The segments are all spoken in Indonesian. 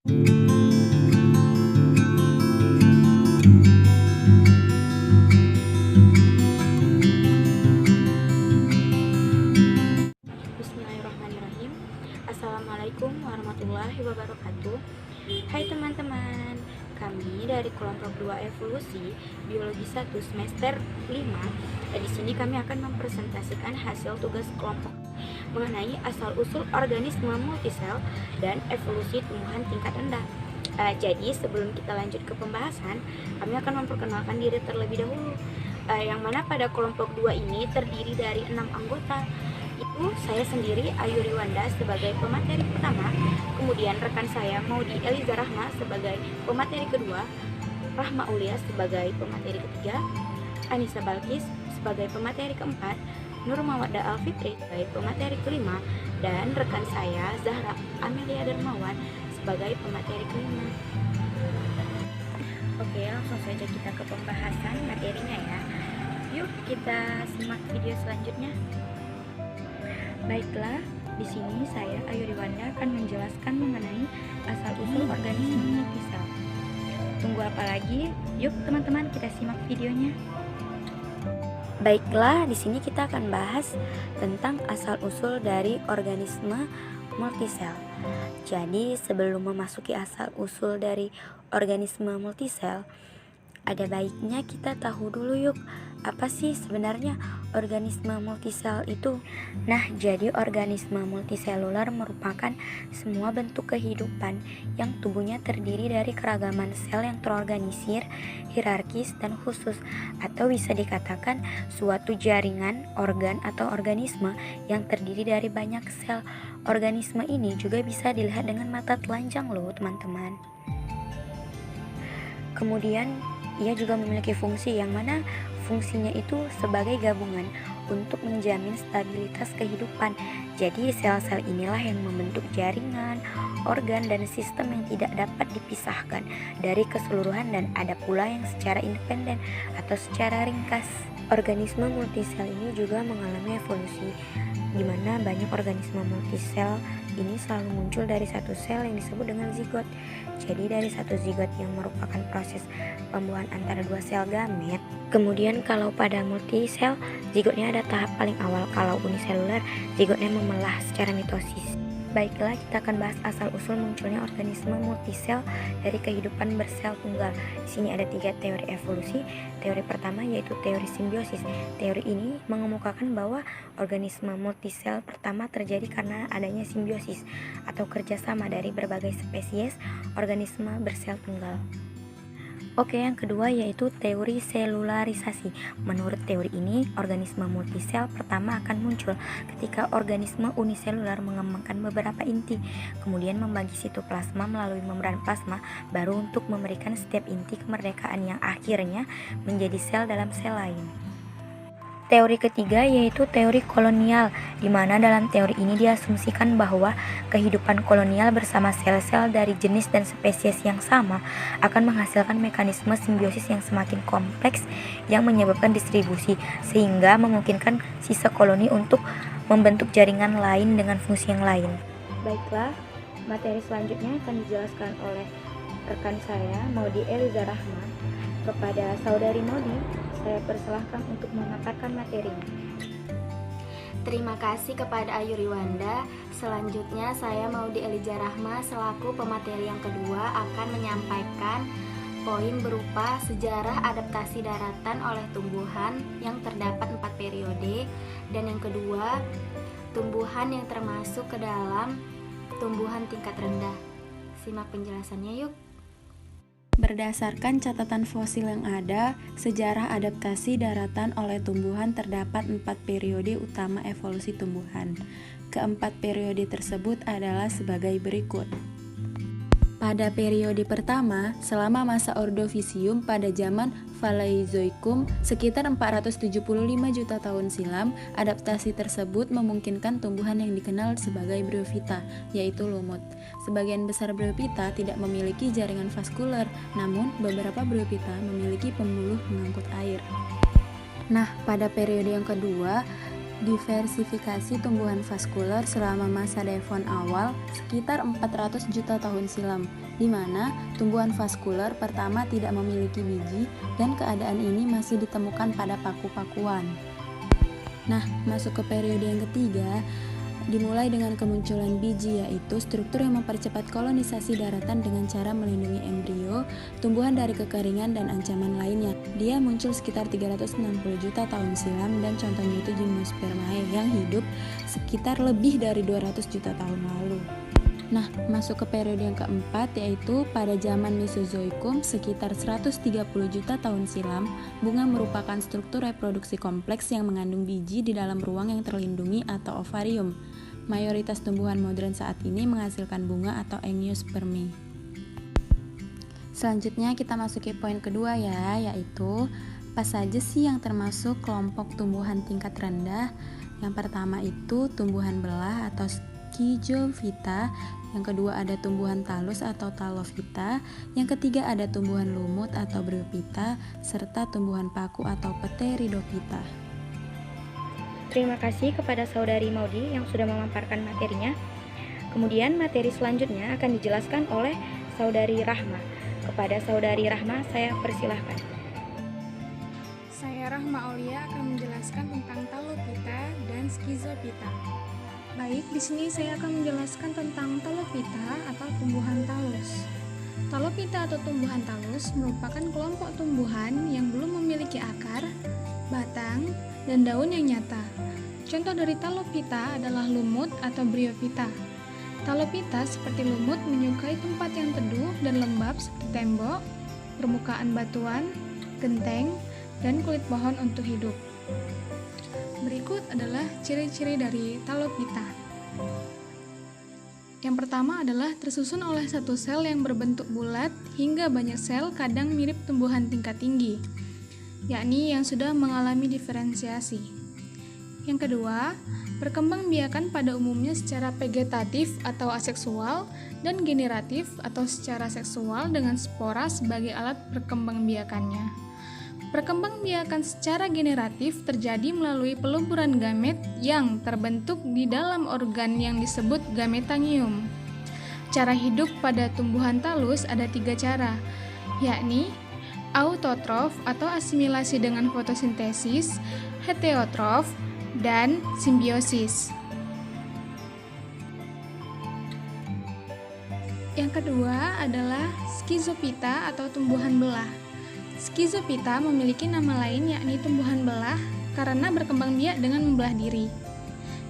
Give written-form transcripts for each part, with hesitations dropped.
Bismillahirrahmanirrahim. Assalamualaikum warahmatullahi wabarakatuh. Hai teman-teman, kami dari kelompok 2 evolusi biologi 1 semester 5. Di sini kami akan mempresentasikan hasil tugas kelompok mengenai asal-usul organisme multisel dan evolusi tumbuhan tingkat rendah. Jadi sebelum kita lanjut ke pembahasan, kami akan memperkenalkan diri terlebih dahulu. Yang mana pada kelompok 2 ini terdiri dari 6 anggota. Itu saya sendiri, Ayu Riwanda, sebagai pemateri pertama, kemudian rekan saya Maudi Eliza Rahma sebagai pemateri kedua, Rahma Ulia sebagai pemateri ketiga, Anissa Balkis sebagai pemateri keempat, Nur Mawadda Alfitri sebagai pemateri kelima, dan rekan saya Zahra Amelia Darmawan sebagai pemateri kelima. Oke, langsung saja kita ke pembahasan materinya ya. Yuk kita simak video selanjutnya. Baiklah, di sini saya Ayu Riwanda akan menjelaskan mengenai asal-usul organisme multisel. Tunggu apa lagi? Yuk teman-teman kita simak videonya. Baiklah, di sini kita akan bahas tentang asal-usul dari organisme multisel. Jadi, sebelum memasuki asal-usul dari organisme multisel, ada baiknya kita tahu dulu yuk, apa sih sebenarnya organisme multisel itu? Nah, jadi organisme multiselular merupakan semua bentuk kehidupan yang tubuhnya terdiri dari keragaman sel yang terorganisir, hierarkis, dan khusus, atau bisa dikatakan suatu jaringan, organ, atau organisme yang terdiri dari banyak sel. Organisme ini juga bisa dilihat dengan mata telanjang loh teman-teman. Kemudian ia juga memiliki fungsi yang mana fungsinya itu sebagai gabungan untuk menjamin stabilitas kehidupan. Jadi sel-sel inilah yang membentuk jaringan, organ, dan sistem yang tidak dapat dipisahkan dari keseluruhan, dan ada pula yang secara independen atau secara ringkas. Organisme multisel ini juga mengalami evolusi, di mana banyak organisme multisel ini selalu muncul dari satu sel yang disebut dengan zigot. Jadi dari satu zigot yang merupakan proses pembuahan antara dua sel gamet. Kemudian kalau pada multisel, zigotnya ada tahap paling awal. Kalau uniselular, zigotnya memelah secara mitosis. Baiklah, kita akan bahas asal-usul munculnya organisme multisel dari kehidupan bersel tunggal. Di sini ada 3 teori evolusi. Teori pertama yaitu teori simbiosis. Teori ini mengemukakan bahwa organisme multisel pertama terjadi karena adanya simbiosis atau kerjasama dari berbagai spesies organisme bersel tunggal. Oke, yang kedua yaitu teori selularisasi. Menurut teori ini, organisme multisel pertama akan muncul ketika organisme uniselular mengembangkan beberapa inti, kemudian membagi sitoplasma melalui membran plasma, baru untuk memberikan setiap inti kemerdekaan yang akhirnya menjadi sel dalam sel lain. Teori ketiga yaitu teori kolonial, di mana dalam teori ini diasumsikan bahwa kehidupan kolonial bersama sel-sel dari jenis dan spesies yang sama akan menghasilkan mekanisme simbiosis yang semakin kompleks yang menyebabkan distribusi, sehingga memungkinkan sisa koloni untuk membentuk jaringan lain dengan fungsi yang lain. Baiklah, materi selanjutnya akan dijelaskan oleh rekan saya, Maudi Eliza Rahma. Kepada saudari Maudi, saya persilahkan untuk memaparkan materinya. Terima kasih kepada Ayu Riwanda. Selanjutnya saya Maudi Eliza Rahma selaku pemateri yang kedua akan menyampaikan poin berupa sejarah adaptasi daratan oleh tumbuhan yang terdapat 4 periode, dan yang kedua tumbuhan yang termasuk ke dalam tumbuhan tingkat rendah. Simak penjelasannya yuk. Berdasarkan catatan fosil yang ada, sejarah adaptasi daratan oleh tumbuhan terdapat 4 periode utama evolusi tumbuhan. Keempat periode tersebut adalah sebagai berikut. Pada periode pertama, selama masa Ordovisium pada zaman Paleozoikum sekitar 475 juta tahun silam, adaptasi tersebut memungkinkan tumbuhan yang dikenal sebagai bryophyta, yaitu lumut. Sebagian besar bryophyta tidak memiliki jaringan vaskuler, namun beberapa bryophyta memiliki pembuluh pengangkut air. Nah, pada periode yang kedua, diversifikasi tumbuhan vaskuler selama masa Devon awal sekitar 400 juta tahun silam. di mana tumbuhan vaskuler pertama tidak memiliki biji dan keadaan ini masih ditemukan pada paku-pakuan. Nah, masuk ke periode yang ketiga, dimulai dengan kemunculan biji, yaitu struktur yang mempercepat kolonisasi daratan dengan cara melindungi embrio, tumbuhan dari kekeringan dan ancaman lainnya. Dia muncul sekitar 360 juta tahun silam dan contohnya itu Gymnospermae yang hidup sekitar lebih dari 200 juta tahun lalu. Nah, masuk ke periode yang keempat, yaitu pada zaman Mesozoikum sekitar 130 juta tahun silam, bunga merupakan struktur reproduksi kompleks yang mengandung biji di dalam ruang yang terlindungi atau ovarium. Mayoritas tumbuhan modern saat ini menghasilkan bunga atau angiospermae. Selanjutnya kita masuki poin kedua ya, yaitu apa saja sih yang termasuk kelompok tumbuhan tingkat rendah. Yang pertama itu tumbuhan belah atau Schizophyta, yang kedua ada tumbuhan talus atau Talophyta, yang ketiga ada tumbuhan lumut atau Bryophyta, serta tumbuhan paku atau Pteridophyta. Terima kasih kepada Saudari Maudi yang sudah memaparkan materinya. Kemudian materi selanjutnya akan dijelaskan oleh Saudari Rahma. Kepada Saudari Rahma saya persilahkan. Saya Rahma Aulia akan menjelaskan tentang Talophyta dan Schizophyta. Baik, di sini saya akan menjelaskan tentang Talophyta atau tumbuhan talus. Talophyta atau tumbuhan talus merupakan kelompok tumbuhan yang belum memiliki akar, batang, dan daun yang nyata. Contoh dari Talophyta adalah lumut atau Bryophyta. Talophyta seperti lumut menyukai tempat yang teduh dan lembab seperti tembok, permukaan batuan, genteng, dan kulit pohon untuk hidup. Berikut adalah ciri-ciri dari Talophyta. Yang pertama adalah tersusun oleh satu sel yang berbentuk bulat hingga banyak sel, kadang mirip tumbuhan tingkat tinggi, yakni yang sudah mengalami diferensiasi. Yang kedua, perkembangbiakan pada umumnya secara vegetatif atau aseksual dan generatif atau secara seksual dengan spora sebagai alat perkembangbiakannya. Perkembangbiakan secara generatif terjadi melalui peluburan gamet yang terbentuk di dalam organ yang disebut gametangium. Cara hidup pada tumbuhan talus ada 3 cara, yakni autotrof atau asimilasi dengan fotosintesis, heterotrof, dan simbiosis. Yang kedua adalah Schizophyta atau tumbuhan belah. Schizophyta memiliki nama lain yakni tumbuhan belah karena berkembang biak dengan membelah diri.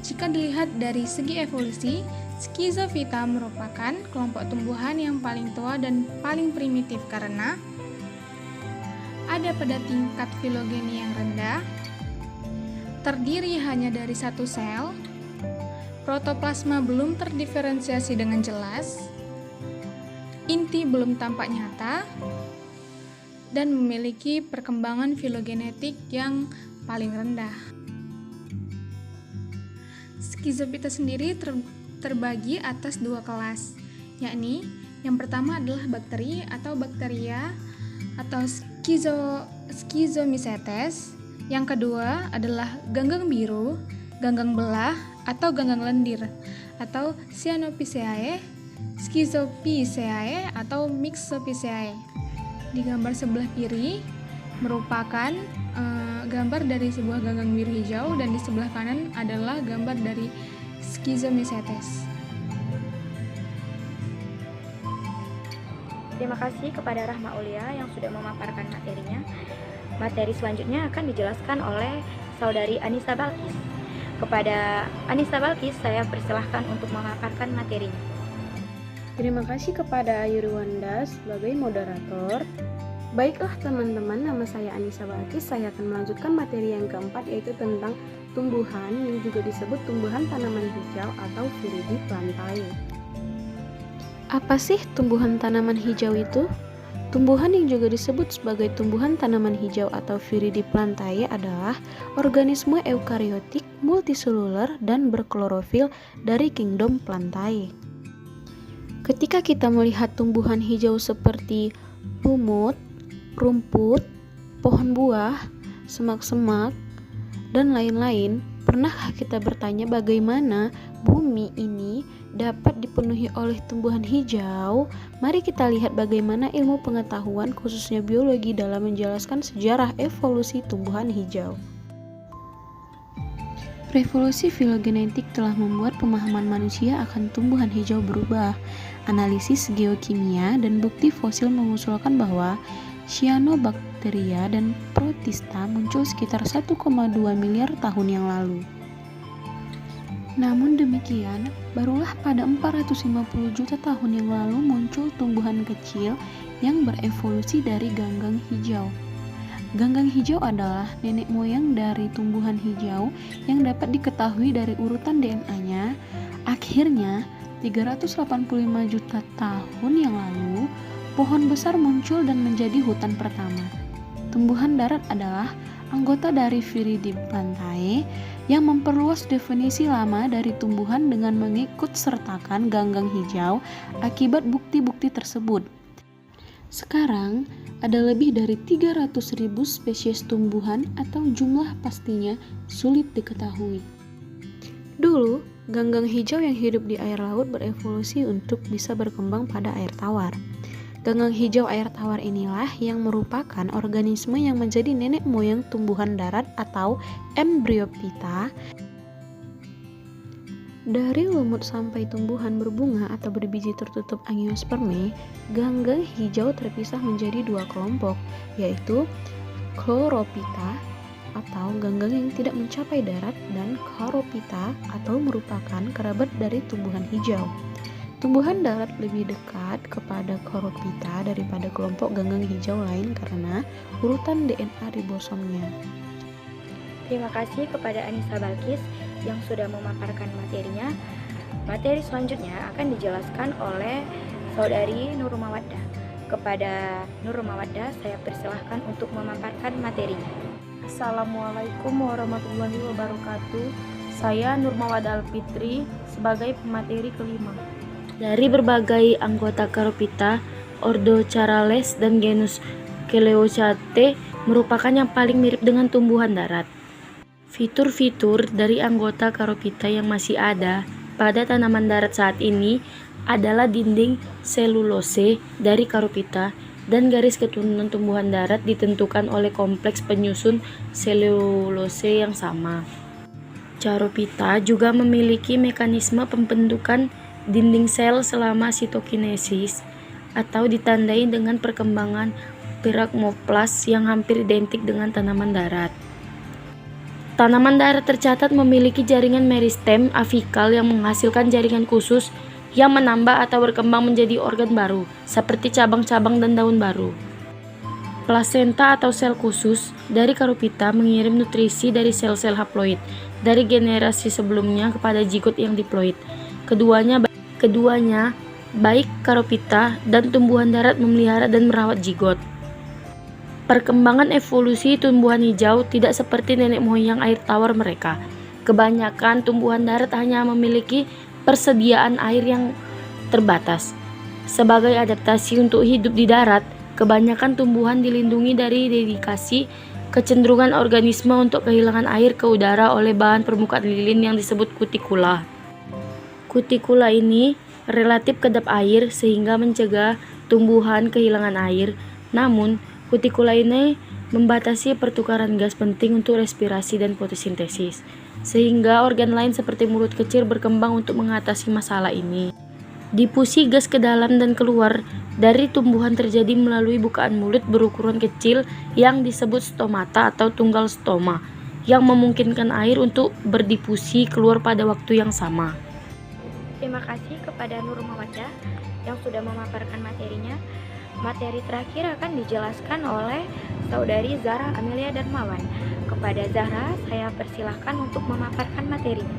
Jika dilihat dari segi evolusi, Schizophyta merupakan kelompok tumbuhan yang paling tua dan paling primitif karena ada pada tingkat filogeni yang rendah, terdiri hanya dari satu sel, protoplasma belum terdiferensiasi dengan jelas, inti belum tampak nyata, dan memiliki perkembangan filogenetik yang paling rendah. Schizophyta sendiri terbagi atas 2 kelas, yakni yang pertama adalah bakteri atau bakteria atau Schizomycetes, yang kedua adalah ganggang biru, ganggang belah atau ganggang lendir atau Cyanophyceae, Schizophyceae atau Mixophyceae. Di gambar sebelah kiri merupakan gambar dari sebuah ganggang biru hijau dan di sebelah kanan adalah gambar dari Schizomycetes. Terima kasih kepada Rahma Aulia yang sudah memaparkan materinya. Materi selanjutnya akan dijelaskan oleh Saudari Anissa Balkis. Kepada Anissa Balkis saya persilahkan untuk memaparkan materinya. Terima kasih kepada Ayu Riwanda sebagai moderator. Baiklah teman-teman, nama saya Anissa Balkis. Saya akan melanjutkan materi yang keempat, yaitu tentang tumbuhan yang juga disebut tumbuhan tanaman hijau atau Viridiplantae. Apa sih tumbuhan tanaman hijau itu? Tumbuhan yang juga disebut sebagai tumbuhan tanaman hijau atau Viridiplantae adalah organisme eukariotik multiseluler dan berklorofil dari kingdom Plantae. Ketika kita melihat tumbuhan hijau seperti lumut, rumput, pohon buah, semak-semak, dan lain-lain, pernahkah kita bertanya bagaimana bumi ini dapat dipenuhi oleh tumbuhan hijau, mari kita lihat bagaimana ilmu pengetahuan khususnya biologi dalam menjelaskan sejarah evolusi tumbuhan hijau. Revolusi filogenetik telah membuat pemahaman manusia akan tumbuhan hijau berubah. Analisis geokimia dan bukti fosil mengusulkan bahwa cyanobacteria dan protista muncul sekitar 1,2 miliar tahun yang lalu. Namun demikian, barulah pada 450 juta tahun yang lalu muncul tumbuhan kecil yang berevolusi dari ganggang hijau. Ganggang hijau adalah nenek moyang dari tumbuhan hijau yang dapat diketahui dari urutan DNA-nya. Akhirnya, 385 juta tahun yang lalu, pohon besar muncul dan menjadi hutan pertama. Tumbuhan darat adalah anggota dari Viridiplantae yang memperluas definisi lama dari tumbuhan dengan mengikut sertakan ganggang hijau akibat bukti-bukti tersebut. Sekarang, ada lebih dari 300.000 spesies tumbuhan atau jumlah pastinya sulit diketahui. Dulu, ganggang hijau yang hidup di air laut berevolusi untuk bisa berkembang pada air tawar. Ganggang hijau air tawar inilah yang merupakan organisme yang menjadi nenek moyang tumbuhan darat atau Embryophyta. Dari lumut sampai tumbuhan berbunga atau berbiji tertutup angiospermae, ganggang hijau terpisah menjadi dua kelompok, yaitu Chlorophyta atau ganggang yang tidak mencapai darat dan Charophyta atau merupakan kerabat dari tumbuhan hijau. Tumbuhan darat lebih dekat kepada Charophyta daripada kelompok ganggang hijau lain karena urutan DNA ribosomnya. Terima kasih kepada Anissa Balkis yang sudah memaparkan materinya. Materi selanjutnya akan dijelaskan oleh Saudari Nur Mawaddah. Kepada Nur Mawaddah, saya persilahkan untuk memaparkan materinya. Assalamualaikum warahmatullahi wabarakatuh. Saya Nur Mawaddah Alfitri sebagai pemateri kelima. Dari berbagai anggota Charophyta, ordo Charales dan genus Coleochaete merupakan yang paling mirip dengan tumbuhan darat. Fitur-fitur dari anggota Charophyta yang masih ada pada tanaman darat saat ini adalah dinding selulose dari Charophyta dan garis keturunan tumbuhan darat ditentukan oleh kompleks penyusun selulose yang sama. Charophyta juga memiliki mekanisme pembentukan dinding sel selama sitokinesis atau ditandai dengan perkembangan piragmoplas yang hampir identik dengan tanaman darat. Tanaman darat tercatat memiliki jaringan meristem afikal yang menghasilkan jaringan khusus yang menambah atau berkembang menjadi organ baru, seperti cabang-cabang dan daun baru. Plasenta atau sel khusus dari Charophyta mengirim nutrisi dari sel-sel haploid dari generasi sebelumnya kepada zigot yang diploid. Keduanya, baik Charophyta dan tumbuhan darat memelihara dan merawat zigot. Perkembangan evolusi tumbuhan hijau tidak seperti nenek moyang air tawar mereka. Kebanyakan tumbuhan darat hanya memiliki persediaan air yang terbatas. Sebagai adaptasi untuk hidup di darat, kebanyakan tumbuhan dilindungi dari dedikasi kecenderungan organisme untuk kehilangan air ke udara oleh bahan permukaan lilin yang disebut kutikula. Kutikula ini relatif kedap air sehingga mencegah tumbuhan kehilangan air. Namun, kutikula ini membatasi pertukaran gas penting untuk respirasi dan fotosintesis, sehingga organ lain seperti mulut kecil berkembang untuk mengatasi masalah ini. Difusi gas ke dalam dan keluar dari tumbuhan terjadi melalui bukaan mulut berukuran kecil yang disebut stomata atau tunggal stoma, yang memungkinkan air untuk berdifusi keluar pada waktu yang sama. Terima kasih kepada Nur Mawaddah yang sudah memaparkan materinya. Materi terakhir akan dijelaskan oleh Saudari Zahra Amelia Darmawan. Kepada Zahra, saya persilahkan untuk memaparkan materinya.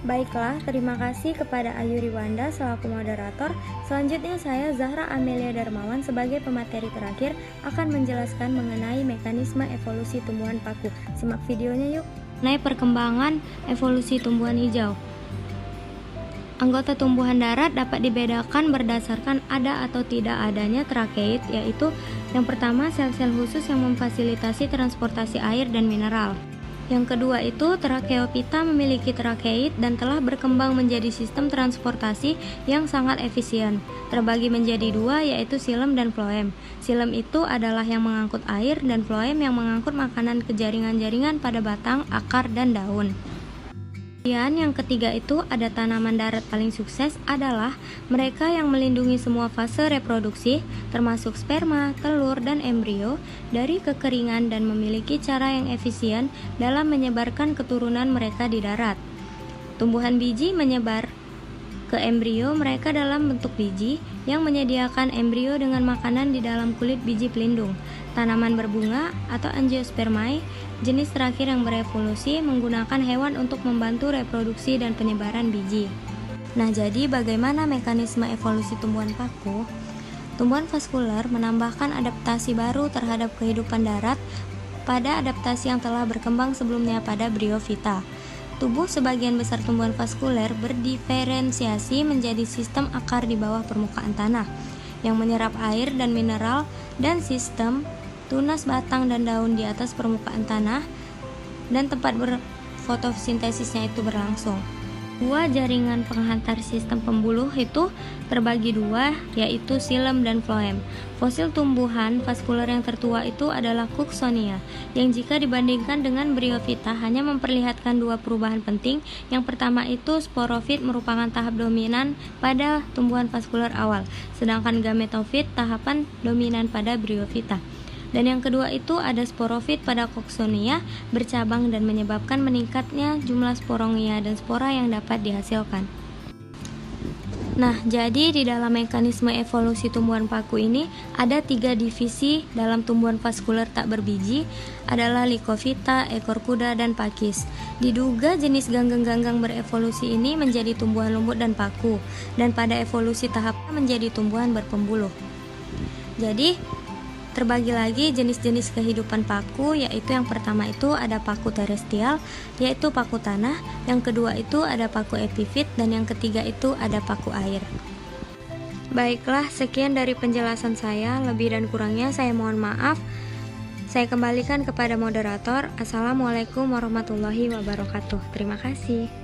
Baiklah, terima kasih kepada Ayu Riwanda selaku moderator. Selanjutnya saya Zahra Amelia Darmawan sebagai pemateri terakhir akan menjelaskan mengenai mekanisme evolusi tumbuhan paku. Simak videonya yuk. Mengenai perkembangan evolusi tumbuhan hijau. Anggota tumbuhan darat dapat dibedakan berdasarkan ada atau tidak adanya trakeit, yaitu yang pertama sel-sel khusus yang memfasilitasi transportasi air dan mineral. Yang kedua itu Tracheophyta memiliki trakeit dan telah berkembang menjadi sistem transportasi yang sangat efisien. Terbagi menjadi dua, yaitu xilem dan phloem. Xilem itu adalah yang mengangkut air dan phloem yang mengangkut makanan ke jaringan-jaringan pada batang, akar, dan daun. Kemudian yang ketiga itu ada tanaman darat paling sukses adalah mereka yang melindungi semua fase reproduksi termasuk sperma, telur, dan embrio dari kekeringan dan memiliki cara yang efisien dalam menyebarkan keturunan mereka di darat. Tumbuhan biji menyebar ke embrio mereka dalam bentuk biji yang menyediakan embrio dengan makanan di dalam kulit biji pelindung. Tanaman berbunga atau angiospermae, jenis terakhir yang berevolusi menggunakan hewan untuk membantu reproduksi dan penyebaran biji. Nah, jadi bagaimana mekanisme evolusi tumbuhan paku? Tumbuhan vaskuler menambahkan adaptasi baru terhadap kehidupan darat pada adaptasi yang telah berkembang sebelumnya pada Bryophyta. Tubuh sebagian besar tumbuhan vaskuler berdiferensiasi menjadi sistem akar di bawah permukaan tanah yang menyerap air dan mineral dan sistem tunas batang dan daun di atas permukaan tanah dan tempat fotosintesisnya itu berlangsung. Dua jaringan penghantar sistem pembuluh itu terbagi dua, yaitu xilem dan phloem. Fosil tumbuhan vaskuler yang tertua itu adalah Cooksonia, yang jika dibandingkan dengan Bryophyta hanya memperlihatkan dua perubahan penting. Yang pertama itu sporofit merupakan tahap dominan pada tumbuhan vaskuler awal, sedangkan gametofit tahapan dominan pada Bryophyta. Dan yang kedua itu ada sporofit pada Cooksonia bercabang dan menyebabkan meningkatnya jumlah sporongia dan spora yang dapat dihasilkan. Nah, jadi di dalam mekanisme evolusi tumbuhan paku ini ada 3 divisi dalam tumbuhan vaskuler tak berbiji adalah Lycophyta, ekor kuda, dan pakis. Diduga jenis ganggang-ganggang berevolusi ini menjadi tumbuhan lumbut dan paku, dan pada evolusi tahapnya menjadi tumbuhan berpembuluh. Jadi terbagi lagi jenis-jenis kehidupan paku, yaitu yang pertama itu ada paku terestial, yaitu paku tanah, yang kedua itu ada paku epifit, dan yang ketiga itu ada paku air. Baiklah, sekian dari penjelasan saya, lebih dan kurangnya saya mohon maaf. Saya kembalikan kepada moderator. Assalamualaikum warahmatullahi wabarakatuh. Terima kasih.